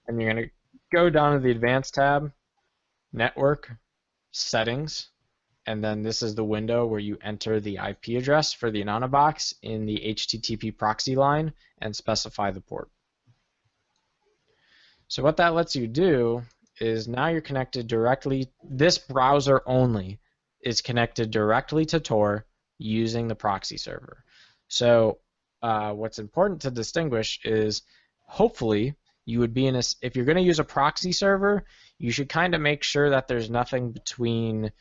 and you're going to go down to the Advanced tab, Network, Settings, and then this is the window where you enter the IP address for the Anonabox in the HTTP proxy line and specify the port. So what that lets you do is now you're connected directly, this browser only is connected directly to Tor using the proxy server. So what's important to distinguish is hopefully you would be if you're going to use a proxy server, you should kind of make sure that there's nothing between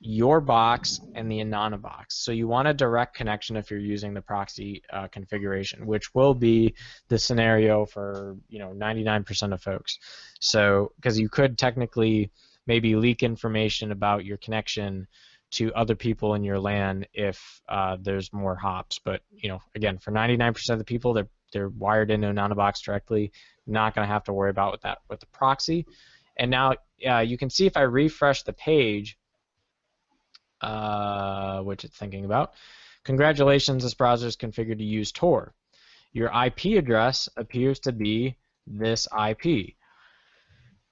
your box and the Anonabox. So you want a direct connection if you're using the proxy configuration, which will be the scenario for 99% of folks. So because you could technically maybe leak information about your connection to other people in your LAN if there's more hops. But again, for 99% of the people, they're wired into Anonabox directly. Not going to have to worry about that with the proxy. And now you can see if I refresh the page, which it's thinking about. Congratulations, this browser is configured to use Tor. Your IP address appears to be this IP. If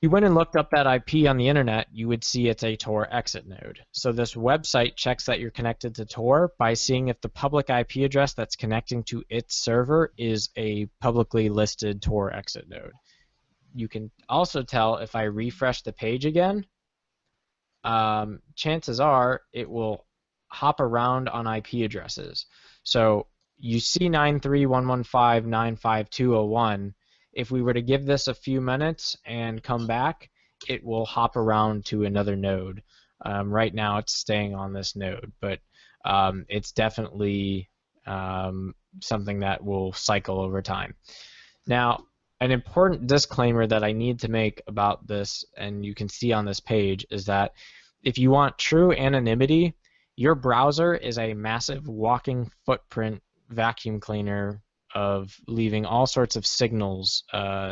you went and looked up that IP on the internet, you would see it's a Tor exit node. So this website checks that you're connected to Tor by seeing if the public IP address that's connecting to its server is a publicly listed Tor exit node. You can also tell if I refresh the page again, chances are it will hop around on IP addresses. So you see 93.115.952.01. If we were to give this a few minutes and come back, it will hop around to another node. Right now it's staying on this node, but it's definitely something that will cycle over time. Now, an important disclaimer that I need to make about this, and you can see on this page, is that if you want true anonymity, your browser is a massive walking footprint vacuum cleaner of leaving all sorts of signals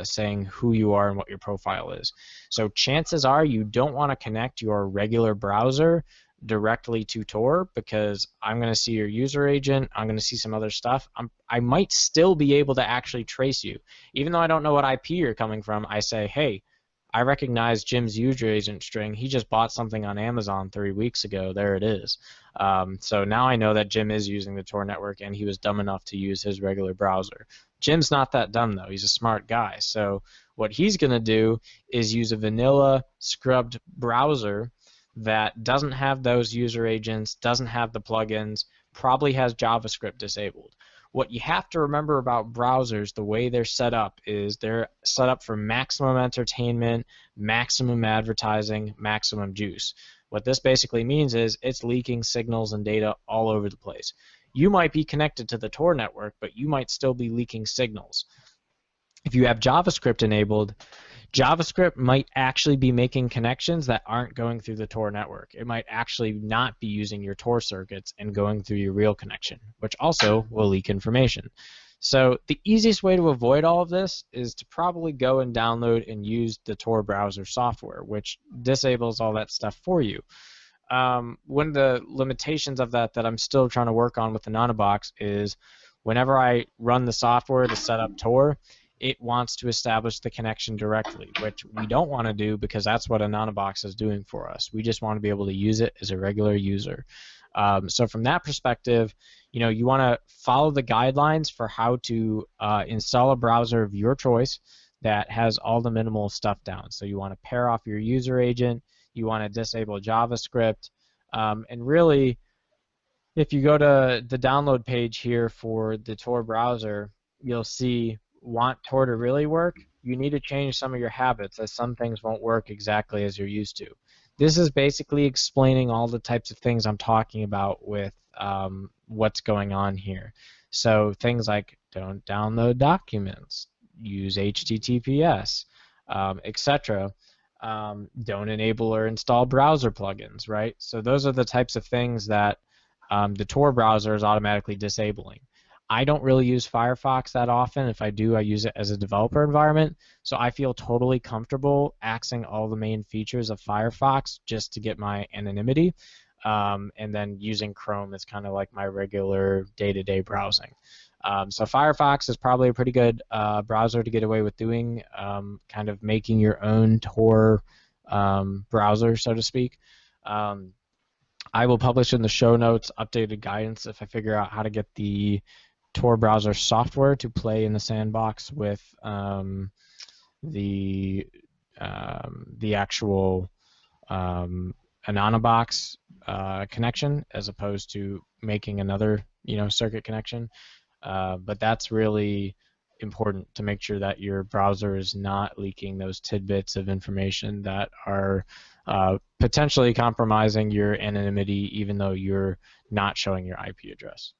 saying who you are and what your profile is. So chances are you don't want to connect your regular browser directly to Tor, because I'm going to see your user agent, I'm going to see some other stuff. I might still be able to actually trace you. Even though I don't know what IP you're coming from, I say, hey, I recognize Jim's user agent string. He just bought something on Amazon 3 weeks ago. There it is. So now I know that Jim is using the Tor network, and he was dumb enough to use his regular browser. Jim's not that dumb, though. He's a smart guy. So what he's going to do is use a vanilla scrubbed browser that doesn't have those user agents, doesn't have the plugins, probably has JavaScript disabled. What you have to remember about browsers, the way they're set up, is they're set up for maximum entertainment, maximum advertising, maximum juice. What this basically means is it's leaking signals and data all over the place. You might be connected to the Tor network, but you might still be leaking signals. If you have JavaScript enabled, JavaScript might actually be making connections that aren't going through the Tor network. It might actually not be using your Tor circuits and going through your real connection, which also will leak information. So the easiest way to avoid all of this is to probably go and download and use the Tor browser software, which disables all that stuff for you. One of the limitations of that I'm still trying to work on with Anonabox is whenever I run the software to set up Tor, it wants to establish the connection directly, which we don't want to do because that's what Anonabox is doing for us. We just want to be able to use it as a regular user. So from that perspective, you want to follow the guidelines for how to install a browser of your choice that has all the minimal stuff down. So you want to pair off your user agent, you want to disable JavaScript, and really, if you go to the download page here for the Tor browser, you'll see want Tor to really work, you need to change some of your habits, as some things won't work exactly as you're used to. this is basically explaining all the types of things I'm talking about with what's going on here. So things like don't download documents, use HTTPS, etc. Don't enable or install browser plugins, right? So those are the types of things that the Tor browser is automatically disabling. I don't really use Firefox that often. If I do, I use it as a developer environment. So I feel totally comfortable accessing all the main features of Firefox just to get my anonymity. And then using Chrome is kind of like my regular day-to-day browsing. So Firefox is probably a pretty good browser to get away with doing, kind of making your own Tor browser, so to speak. I will publish in the show notes updated guidance if I figure out how to get the Tor browser software to play in the sandbox with the actual Anonabox connection, as opposed to making another circuit connection. But that's really important to make sure that your browser is not leaking those tidbits of information that are potentially compromising your anonymity, even though you're not showing your IP address.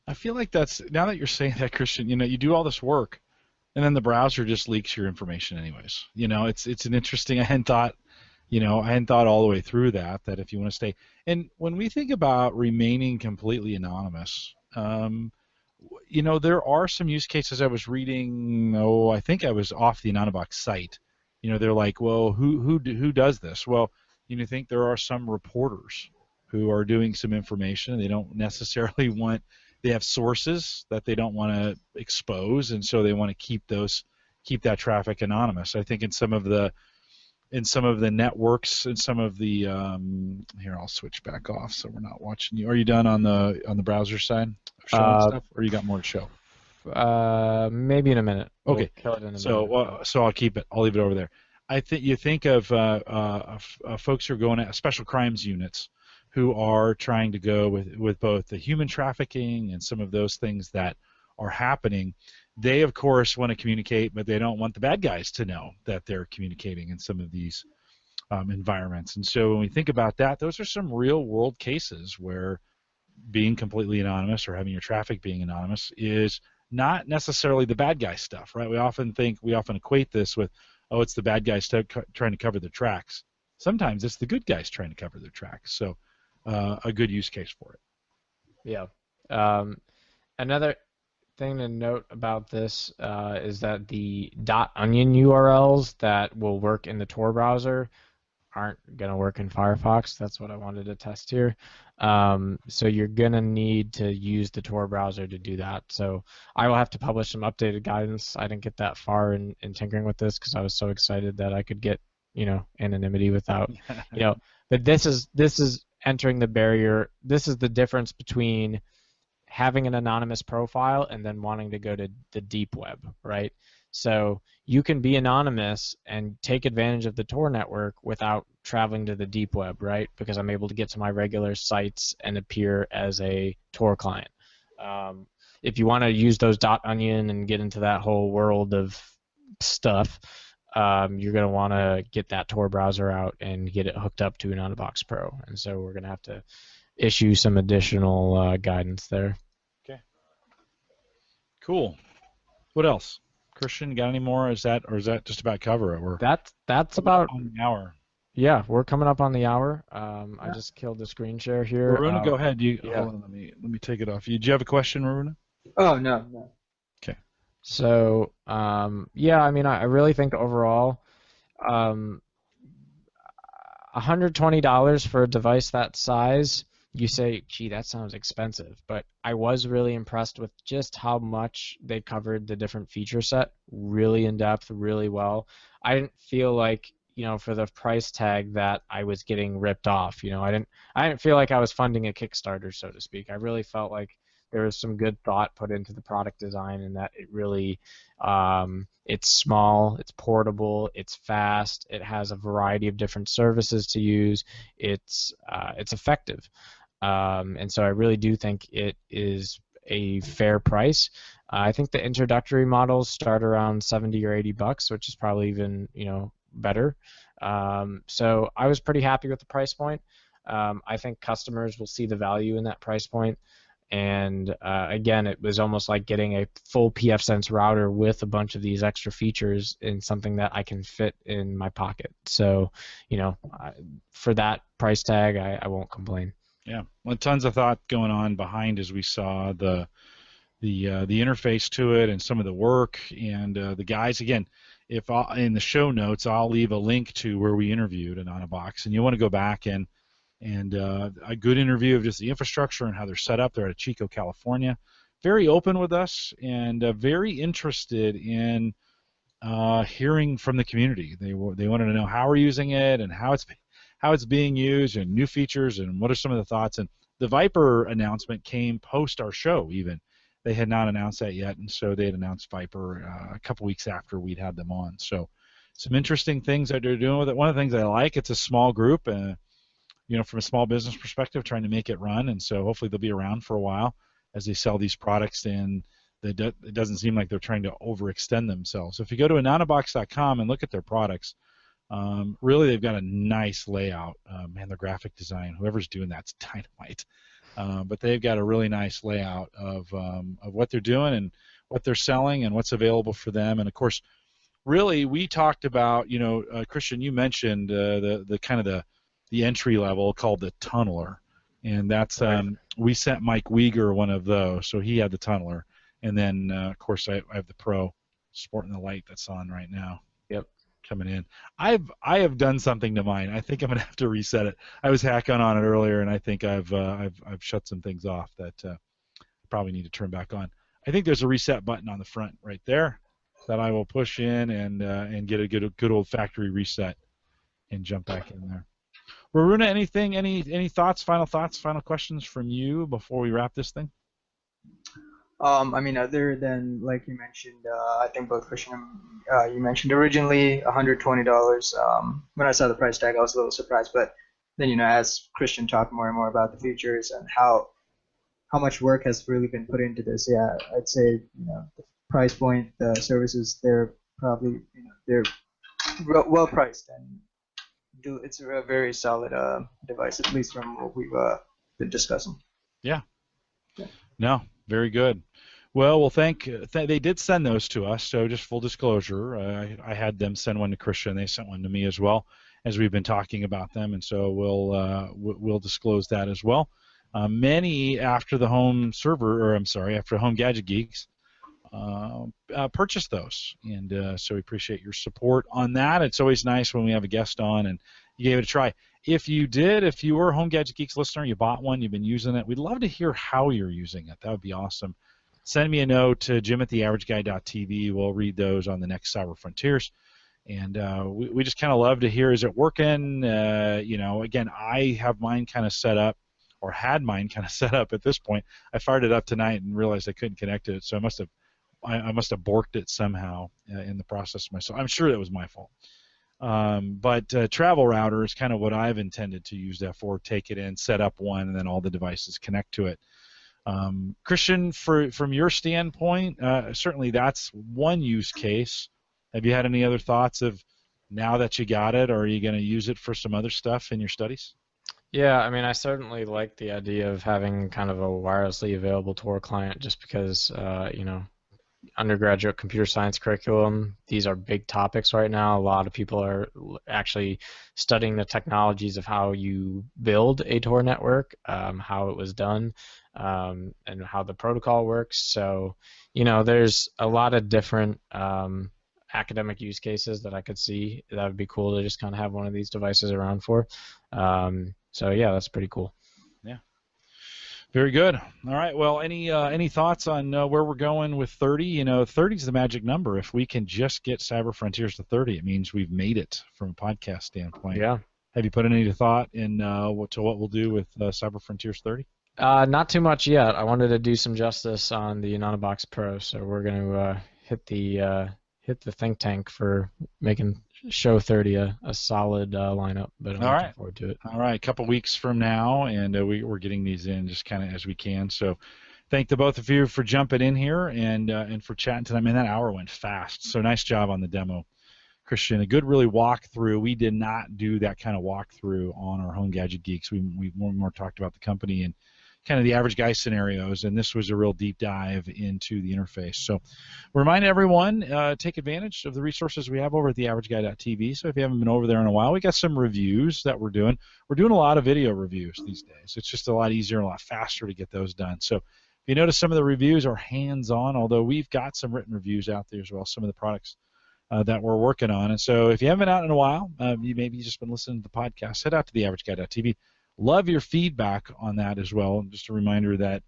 I feel like that's, now that you're saying that, Christian, you do all this work, and then the browser just leaks your information anyways. It's an interesting. I hadn't thought all the way through that if you want to stay. And when we think about remaining completely anonymous, there are some use cases I was reading. I think I was off the Anonabox site. They're like, well, who does this? Well, you think there are some reporters who are doing some information. They don't necessarily want. They have sources that they don't want to expose, and so they want to keep that traffic anonymous. I think in some of the networks, and some of the here, I'll switch back off so we're not watching you. Are you done on the browser side of showing stuff, or you got more to show? Maybe in a minute. Okay. We'll kill it in a so minute. So I'll keep it. I'll leave it over there. I think you think of folks who are going at special crimes units, who are trying to go with both the human trafficking and some of those things that are happening. They, of course, want to communicate, but they don't want the bad guys to know that they're communicating in some of these environments. And so when we think about that, those are some real-world cases where being completely anonymous or having your traffic being anonymous is not necessarily the bad guy stuff, right? We often equate this with, it's the bad guys trying to cover their tracks. Sometimes it's the good guys trying to cover their tracks. So a good use case for it. Yeah. Another thing to note about this is that the .onion URLs that will work in the Tor browser aren't going to work in Firefox. That's what I wanted to test here. So you're going to need to use the Tor browser to do that. So I will have to publish some updated guidance. I didn't get that far in tinkering with this because I was so excited that I could get anonymity without But this is entering the barrier. This is the difference between having an anonymous profile and then wanting to go to the deep web, right? So you can be anonymous and take advantage of the Tor network without traveling to the deep web, right? Because I'm able to get to my regular sites and appear as a Tor client. If you want to use those .onion and get into that whole world of stuff, you're going to want to get that Tor browser out and get it hooked up to an Anonabox Pro. And so we're going to have to issue some additional guidance there. Okay. Cool. What else? Christian, got any more? Is that just about cover it? That's about on the hour. Yeah, we're coming up on the hour. I just killed the screen share here. Varuna, go ahead. Hold on, let me take it off. Do you have a question, Varuna? Oh, no. Okay. So, yeah, I mean, I really think overall, $120 for a device that size, you say, gee, that sounds expensive. But I was really impressed with just how much they covered the different feature set really in depth, really well. I didn't feel like, for the price tag that I was getting ripped off. I didn't feel like I was funding a Kickstarter, so to speak. I really felt like there was some good thought put into the product design, and that it really, it's small, it's portable, it's fast, it has a variety of different services to use, it's effective, and so I really do think it is a fair price. I think the introductory models start around $70 or $80, which is probably even better. So I was pretty happy with the price point. I think customers will see the value in that price point. And again, it was almost like getting a full pfSense router with a bunch of these extra features in something that I can fit in my pocket. So, for that price tag, I won't complain. Yeah, well, tons of thought going on behind as we saw the interface to it and some of the work and the guys. Again, if in the show notes, I'll leave a link to where we interviewed Anonabox, and you want to go back and a good interview of just the infrastructure and how they're set up. They're out of Chico, California. Very open with us and very interested in hearing from the community. They wanted to know how we're using it and how it's being used and new features and what are some of the thoughts. And the Viper announcement came post our show even. They had not announced that yet, and so they had announced Viper a couple weeks after we'd had them on. So some interesting things that they're doing with it. One of the things I like, it's a small group. From a small business perspective, trying to make it run, and so hopefully they'll be around for a while as they sell these products, and it doesn't seem like they're trying to overextend themselves. So if you go to anonabox.com and look at their products, really they've got a nice layout. Man, their graphic design, whoever's doing that's dynamite. But they've got a really nice layout of what they're doing and what they're selling and what's available for them. And of course, really we talked about, Christian, you mentioned the kind of the entry level called the tunneler, and that's we sent Mike Uyghur one of those, so he had the tunneler, and then of course I have the Pro sporting the light that's on right now. Yep, coming in. I have done something to mine. I think I'm gonna have to reset it. I was hacking on it earlier, and I think I've shut some things off that I probably need to turn back on. I think there's a reset button on the front right there that I will push in and get a good old factory reset and jump back in there. Varuna, any thoughts, final questions from you before we wrap this thing? Other than, like you mentioned, I think both Christian and you mentioned originally $120. When I saw the price tag, I was a little surprised, but then, as Christian talked more and more about the features and how much work has really been put into this, yeah, I'd say, the price point, the services, they're probably, they're well priced, and it's a very solid device, at least from what we've been discussing. Yeah. No, very good. Well, they did send those to us, so just full disclosure, I had them send one to Christian, they sent one to me as well, as we've been talking about them, and so we'll disclose that as well. Many after the Home Gadget Geeks purchased those, and so we appreciate your support on that. It's always nice when we have a guest on and you gave it a try. If you were a Home Gadget Geeks listener, you bought one, you've been using it, we'd love to hear how you're using it. That would be awesome. Send me a note to jim@theaverageguy.tv. We'll read those on the next Cyber Frontiers. And we just kind of love to hear, is it working? Again, I have mine kind of set up, or had mine kind of set up at this point. I fired it up tonight and realized I couldn't connect it, so I must have borked it somehow in the process myself. I'm sure that was my fault. But travel router is kind of what I've intended to use that for. Take it in, set up one, and then all the devices connect to it. Christian, from your standpoint, certainly that's one use case. Have you had any other thoughts of, now that you got it, or are you going to use it for some other stuff in your studies? Yeah, I certainly like the idea of having kind of a wirelessly available Tor client, just because, undergraduate computer science curriculum, these are big topics right now. A lot of people are actually studying the technologies of how you build a Tor network, how it was done, and how the protocol works. So, there's a lot of different academic use cases that I could see that would be cool to just kind of have one of these devices around for. So yeah, that's pretty cool. Yeah. Very good. All right. Well, any thoughts on where we're going with 30? 30 is the magic number. If we can just get Cyber Frontiers to 30, it means we've made it from a podcast standpoint. Yeah. Have you put any thought in to what we'll do with Cyber Frontiers 30? Not too much yet. I wanted to do some justice on the Anonabox Pro, so we're going to hit the think tank for making show 30 a solid lineup, but I'm looking forward to it. All right, a couple weeks from now, and we're getting these in just kind of as we can. So thank the both of you for jumping in here and for chatting tonight. Man, that hour went fast. So nice job on the demo, Christian, a good really walkthrough. We did not do that kind of walkthrough on our Home Gadget Geeks. We more talked about the company and kind of the average guy scenarios, and this was a real deep dive into the interface. So remind everyone, take advantage of the resources we have over at theaverageguy.tv. So if you haven't been over there in a while, we got some reviews that we're doing. We're doing a lot of video reviews these days. It's just a lot easier and a lot faster to get those done. So if you notice, some of the reviews are hands-on, although we've got some written reviews out there as well, some of the products that we're working on. And so if you haven't been out in a while, you maybe just been listening to the podcast, head out to theaverageguy.tv. Love your feedback on that as well. Just a reminder that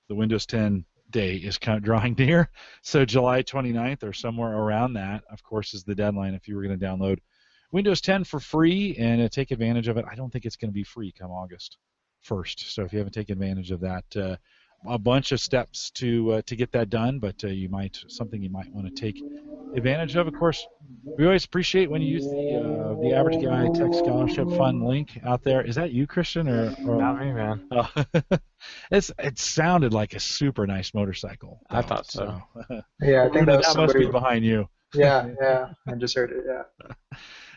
the Windows 10 day is kind of drawing near. So July 29th or somewhere around that, of course, is the deadline if you were going to download Windows 10 for free and take advantage of it. I don't think it's going to be free come August 1st. So if you haven't taken advantage of that, a bunch of steps to get that done, but something you might want to take advantage of. Of course, we always appreciate when you use the Average Guy Tech Scholarship Fund link out there. Is that you, Christian, or Not me, man. Oh. It sounded like a super nice motorcycle. I thought so. Yeah, I think that was must somebody. be behind you. Yeah, I just heard it. Yeah.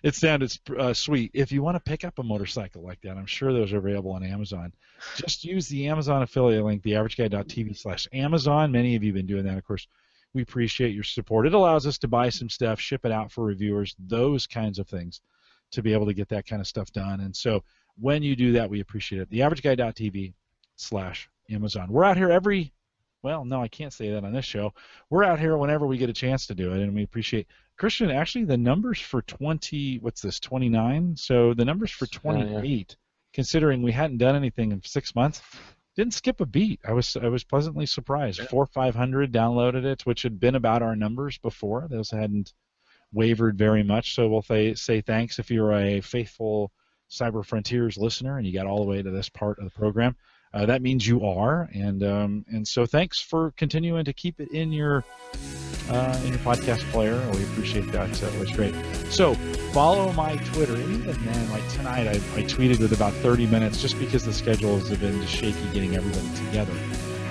It sounded sweet. If you want to pick up a motorcycle like that, I'm sure those are available on Amazon. Just use the Amazon affiliate link, theaverageguy.tv/Amazon. Many of you have been doing that, of course. We appreciate your support. It allows us to buy some stuff, ship it out for reviewers, those kinds of things, to be able to get that kind of stuff done. And so when you do that, we appreciate it. Theaverageguy.tv/Amazon. We're out here well, no, I can't say that on this show. We're out here whenever we get a chance to do it, and we appreciate Christian. Actually, the numbers for 29? So the numbers for 28, considering we hadn't done anything in 6 months, didn't skip a beat. I was pleasantly surprised. 400 or 500 downloaded it, which had been about our numbers before. Those hadn't wavered very much. So we'll say thanks if you're a faithful Cyber Frontiers listener and you got all the way to this part of the program. That means you are, and so thanks for continuing to keep it in your podcast player. We appreciate that. It was great. So follow my Twitter. And even then, like tonight, I tweeted with about 30 minutes just because the schedules have been just shaky getting everybody together.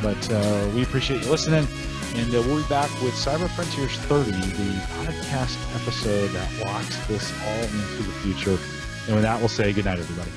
But we appreciate you listening, and we'll be back with Cyber Frontiers 30, the podcast episode that locks this all into the future. And with that, we'll say good night, everybody.